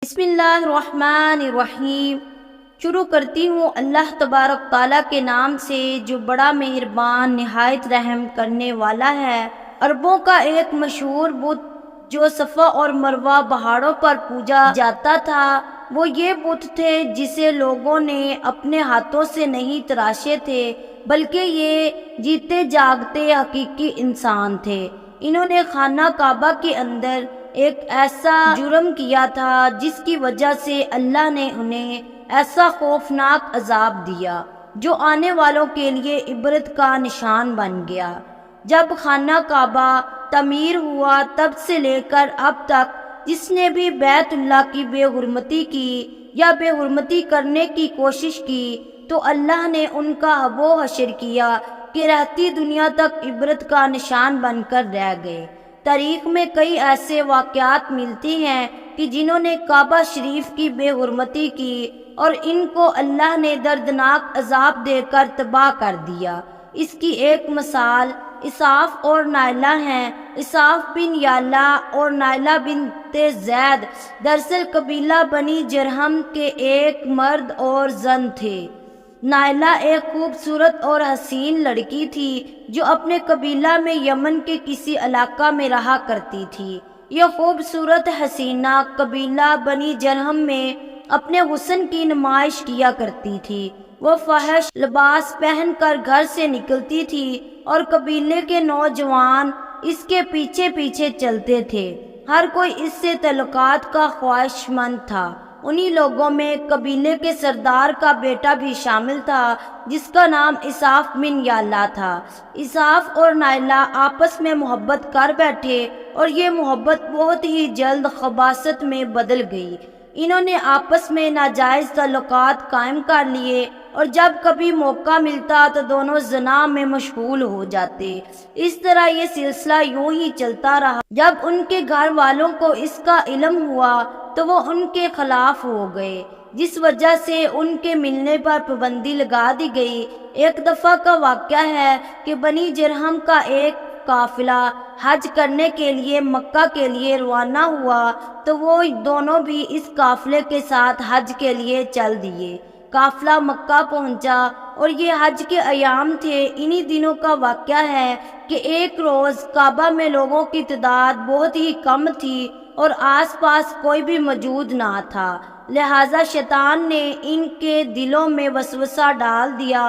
بسم اللہ الرحمن الرحیم۔ شروع کرتی ہوں اللہ تبارک تعالیٰ کے نام سے جو بڑا مہربان نہایت رحم کرنے والا ہے۔ عربوں کا ایک مشہور بت جو صفا اور مروہ پہاڑوں پر پوجا جاتا تھا، وہ یہ بت تھے جسے لوگوں نے اپنے ہاتھوں سے نہیں تراشے تھے، بلکہ یہ جیتے جاگتے حقیقی انسان تھے۔ انہوں نے خانہ کعبہ کے اندر ایک ایسا جرم کیا تھا جس کی وجہ سے اللہ نے انہیں ایسا خوفناک عذاب دیا جو آنے والوں کے لیے عبرت کا نشان بن گیا۔ جب خانہ کعبہ تعمیر ہوا تب سے لے کر اب تک جس نے بھی بیت اللہ کی بے حرمتی کی یا بے حرمتی کرنے کی کوشش کی تو اللہ نے ان کا حب و حشر کیا کہ رہتی دنیا تک عبرت کا نشان بن کر رہ گئے۔ تاریخ میں کئی ایسے واقعات ملتی ہیں کہ جنہوں نے کعبہ شریف کی بے حرمتی کی اور ان کو اللہ نے دردناک عذاب دے کر تباہ کر دیا۔ اس کی ایک مثال اسحاق اور نائلہ ہیں۔ اسحاق بن یعلا اور نائلہ بنت زید دراصل قبیلہ بنی جرہم کے ایک مرد اور زن تھے۔ نائلہ ایک خوبصورت اور حسین لڑکی تھی جو اپنے قبیلہ میں یمن کے کسی علاقہ میں رہا کرتی تھی۔ یہ خوبصورت حسینہ قبیلہ بنی جرہم میں اپنے حسن کی نمائش کیا کرتی تھی۔ وہ فحش لباس پہن کر گھر سے نکلتی تھی اور قبیلے کے نوجوان اس کے پیچھے پیچھے چلتے تھے۔ ہر کوئی اس سے تعلقات کا خواہش مند تھا۔ انہی لوگوں میں قبیلے کے سردار کا بیٹا بھی شامل تھا جس کا نام اسحاق بن یعلا تھا۔ اسحاق اور نائلہ آپس میں محبت کر بیٹھے اور یہ محبت بہت ہی جلد خباثت میں بدل گئی۔ انہوں نے آپس میں ناجائز تعلقات قائم کر لیے اور جب کبھی موقع ملتا تو دونوں زنا میں مشغول ہو جاتے۔ اس طرح یہ سلسلہ یوں ہی چلتا رہا۔ جب ان کے گھر والوں کو اس کا علم ہوا تو وہ ان کے خلاف ہو گئے، جس وجہ سے ان کے ملنے پر پابندی لگا دی گئی۔ ایک دفعہ کا واقعہ ہے کہ بنی جرہم کا ایک قافلہ حج کرنے کے لیے مکہ کے لیے روانہ ہوا تو وہ دونوں بھی اس قافلے کے ساتھ حج کے لیے چل دیے۔ قافلہ مکہ پہنچا اور یہ حج کے ایام تھے۔ انہی دنوں کا واقعہ ہے کہ ایک روز کعبہ میں لوگوں کی تعداد بہت ہی کم تھی اور آس پاس کوئی بھی موجود نہ تھا، لہذا شیطان نے ان کے دلوں میں وسوسہ ڈال دیا۔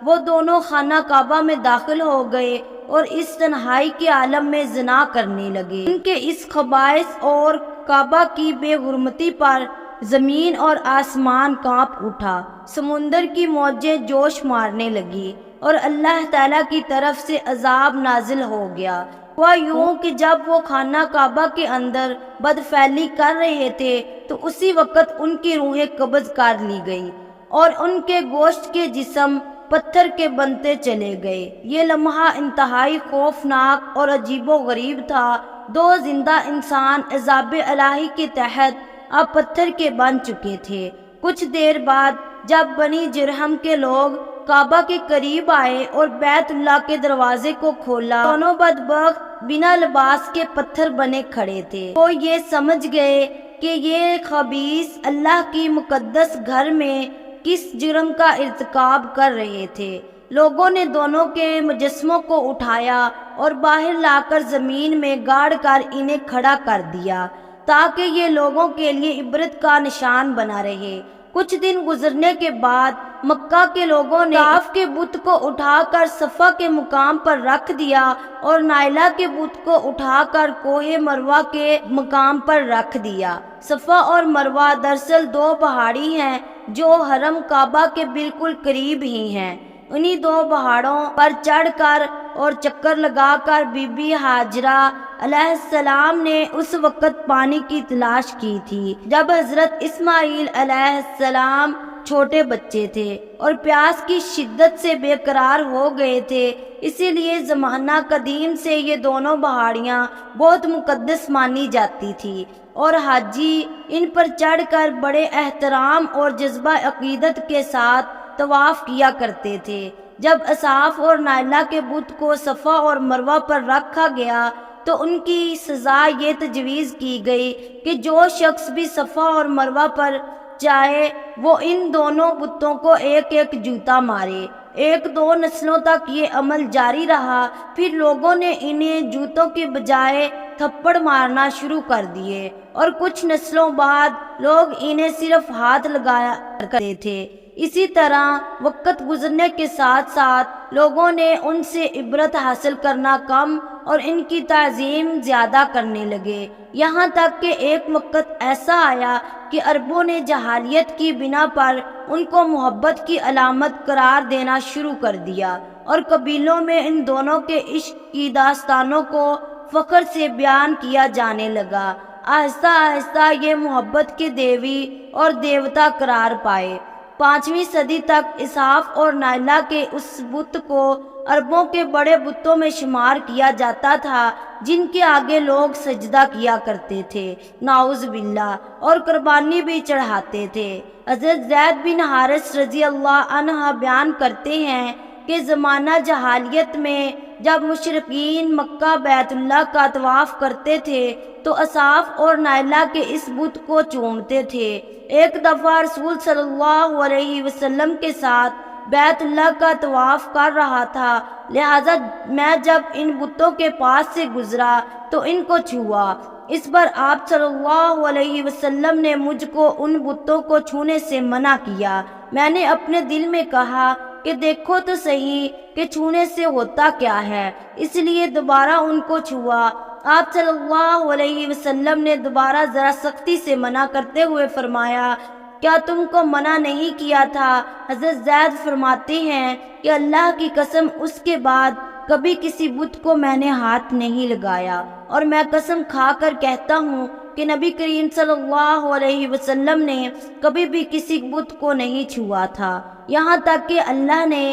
وہ دونوں خانہ کعبہ میں داخل ہو گئے اور اس تنہائی کے عالم میں زنا کرنے لگے۔ ان کے اس خبائث اور کعبہ کی بے حرمتی پر زمین اور آسمان کانپ اٹھا، سمندر کی موجیں جوش مارنے لگی اور اللہ تعالیٰ کی طرف سے عذاب نازل ہو گیا۔ ہوا یوں کہ جب وہ خانہ کعبہ کے اندر بدفعلی کر رہے تھے تو اسی وقت ان کی روحیں قبض کر لی گئی اور ان کے گوشت کے جسم پتھر کے بنتے چلے گئے۔ یہ لمحہ انتہائی خوفناک اور عجیب و غریب تھا۔ دو زندہ انسان عذاب الہی کے تحت اب پتھر کے بن چکے تھے۔ کچھ دیر بعد جب بنی جرہم کے لوگ کعبہ کے قریب آئے اور بیت اللہ کے دروازے کو کھولا، دونوں بدبخت بنا لباس کے پتھر بنے کھڑے تھے۔ وہ یہ سمجھ گئے کہ یہ خبیث اللہ کی مقدس گھر میں کس جرم کا ارتکاب کر رہے تھے۔ لوگوں نے دونوں کے مجسموں کو اٹھایا اور باہر لا کر زمین میں گاڑ کر انہیں کھڑا کر دیا تاکہ یہ لوگوں کے لیے عبرت کا نشان بنا رہے۔ کچھ دن گزرنے کے بعد مکہ کے لوگوں نے کاف کے بت کو اٹھا کر صفا کے مقام پر رکھ دیا اور نائلہ کے بت کو اٹھا کر کوہ مروہ کے مقام پر رکھ دیا۔ صفا اور مروہ دراصل دو پہاڑی ہیں جو حرم کعبہ کے بالکل قریب ہی ہیں۔ انہی دو پہاڑوں پر چڑھ کر اور چکر لگا کر بی بی ہاجرہ علیہ السلام نے اس وقت پانی کی تلاش کی تھی جب حضرت اسماعیل علیہ السلام چھوٹے بچے تھے اور پیاس کی شدت سے بے قرار ہو گئے تھے۔ اسی لیے زمانہ قدیم سے یہ دونوں پہاڑیاں بہت مقدس مانی جاتی تھی اور حاجی ان پر چڑھ کر بڑے احترام اور جذبہ عقیدت کے ساتھ طواف کیا کرتے تھے۔ جب اسحاق اور نائلہ کے بت کو صفا اور مروہ پر رکھا گیا تو ان کی سزا یہ تجویز کی گئی کہ جو شخص بھی صفا اور مروہ پر جائے وہ ان دونوں بتوں کو ایک ایک جوتا مارے۔ ایک دو نسلوں تک یہ عمل جاری رہا، پھر لوگوں نے انہیں جوتوں کے بجائے تھپڑ مارنا شروع کر دیے، اور کچھ نسلوں بعد لوگ انہیں صرف ہاتھ لگایا کرتے تھے۔ اسی طرح وقت گزرنے کے ساتھ ساتھ لوگوں نے ان سے عبرت حاصل کرنا کم اور ان کی تعظیم زیادہ کرنے لگے، یہاں تک کہ ایک وقت ایسا آیا کہ عربوں نے جہالیت کی بنا پر ان کو محبت کی علامت قرار دینا شروع کر دیا، اور قبیلوں میں ان دونوں کے عشق کی داستانوں کو فخر سے بیان کیا جانے لگا۔ آہستہ آہستہ یہ محبت کے دیوی اور دیوتا قرار پائے۔ 5ویں صدی تک اسحاق اور نائلہ کے اس بت کو عربوں کے بڑے بتوں میں شمار کیا جاتا تھا جن کے آگے لوگ سجدہ کیا کرتے تھے، نعوذ باللہ، اور قربانی بھی چڑھاتے تھے۔ حضرت زید بن حارث رضی اللہ عنہ بیان کرتے ہیں کہ زمانہ جہالیت میں جب مشرکین مکہ بیت اللہ کا طواف کرتے تھے تو اسحاق اور نائلہ کے اس بت کو چومتے تھے۔ ایک دفعہ رسول صلی اللہ علیہ وسلم کے ساتھ بیت اللہ کا طواف کر رہا تھا، لہذا میں جب ان بتوں کے پاس سے گزرا تو ان کو چھوا۔ اس پر آپ صلی اللہ علیہ وسلم نے مجھ کو ان بتوں کو چھونے سے منع کیا۔ میں نے اپنے دل میں کہا کہ دیکھو تو صحیح کہ چھونے سے ہوتا کیا ہے، اس لیے دوبارہ ان کو چھوا۔ آپ صلی اللہ علیہ وسلم نے دوبارہ ذرا سختی سے منع کرتے ہوئے فرمایا، کیا تم کو منع نہیں کیا تھا؟ حضرت زید فرماتے ہیں کہ اللہ کی قسم اس کے بعد کبھی کسی بت کو میں نے ہاتھ نہیں لگایا، اور میں قسم کھا کر کہتا ہوں کہ نبی کریم صلی اللہ علیہ وسلم نے کبھی بھی کسی بت کو نہیں چھوا تھا، یہاں تک کہ اللہ نے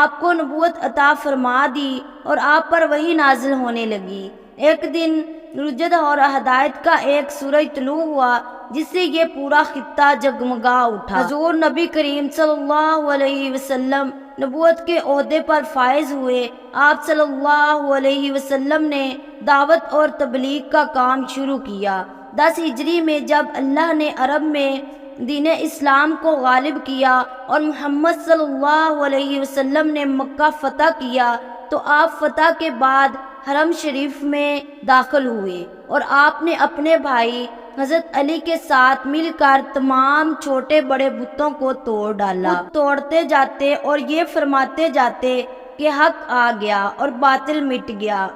آپ کو نبوت عطا فرما دی اور آپ پر وحی نازل ہونے لگی۔ ایک دن رجد اور ہدایت کا ایک سورج طلوع ہوا جس سے یہ پورا خطہ جگمگا اٹھا۔ حضور نبی کریم صلی اللہ علیہ وسلم نبوت کے عہدے پر فائز ہوئے۔ آپ صلی اللہ علیہ وسلم نے دعوت اور تبلیغ کا کام شروع کیا۔ 10 ہجری میں جب اللہ نے عرب میں دین اسلام کو غالب کیا اور محمد صلی اللہ علیہ وسلم نے مکہ فتح کیا تو آپ فتح کے بعد حرم شریف میں داخل ہوئے، اور آپ نے اپنے بھائی حضرت علی کے ساتھ مل کر تمام چھوٹے بڑے بتوں کو توڑ ڈالا۔ توڑتے جاتے اور یہ فرماتے جاتے کہ حق آ گیا اور باطل مٹ گیا۔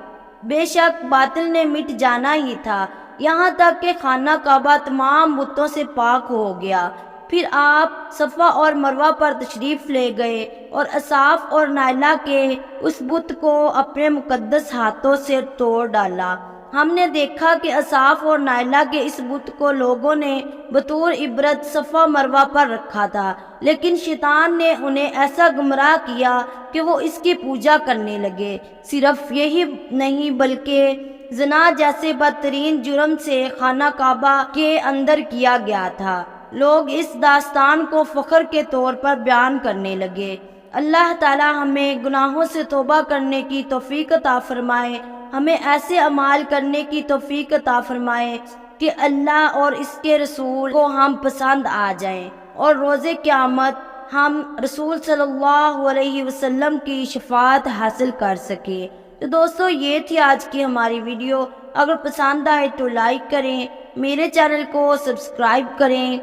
بے شک باطل نے مٹ جانا ہی تھا، یہاں تک کہ خانہ کعبہ تمام بتوں سے پاک ہو گیا۔ پھر آپ صفا اور مروہ پر تشریف لے گئے اور اسحاق اور نائلہ کے اس بت کو اپنے مقدس ہاتھوں سے توڑ ڈالا۔ ہم نے دیکھا کہ اسحاق اور نائلہ کے اس بت کو لوگوں نے بطور عبرت صفا مروہ پر رکھا تھا، لیکن شیطان نے انہیں ایسا گمراہ کیا کہ وہ اس کی پوجا کرنے لگے۔ صرف یہی نہیں بلکہ زنا جیسے بدترین جرم سے خانہ کعبہ کے اندر کیا گیا تھا۔ لوگ اس داستان کو فخر کے طور پر بیان کرنے لگے۔ اللہ تعالی ہمیں گناہوں سے توبہ کرنے کی توفیق عطا فرمائے، ہمیں ایسے اعمال کرنے کی توفیق عطا فرمائے کہ اللہ اور اس کے رسول کو ہم پسند آ جائیں، اور روز قیامت ہم رسول صلی اللہ علیہ وسلم کی شفاعت حاصل کر سکیں۔ تو دوستو یہ تھی آج کی ہماری ویڈیو، اگر پسند آئے تو لائک کریں، میرے چینل کو سبسکرائب کریں۔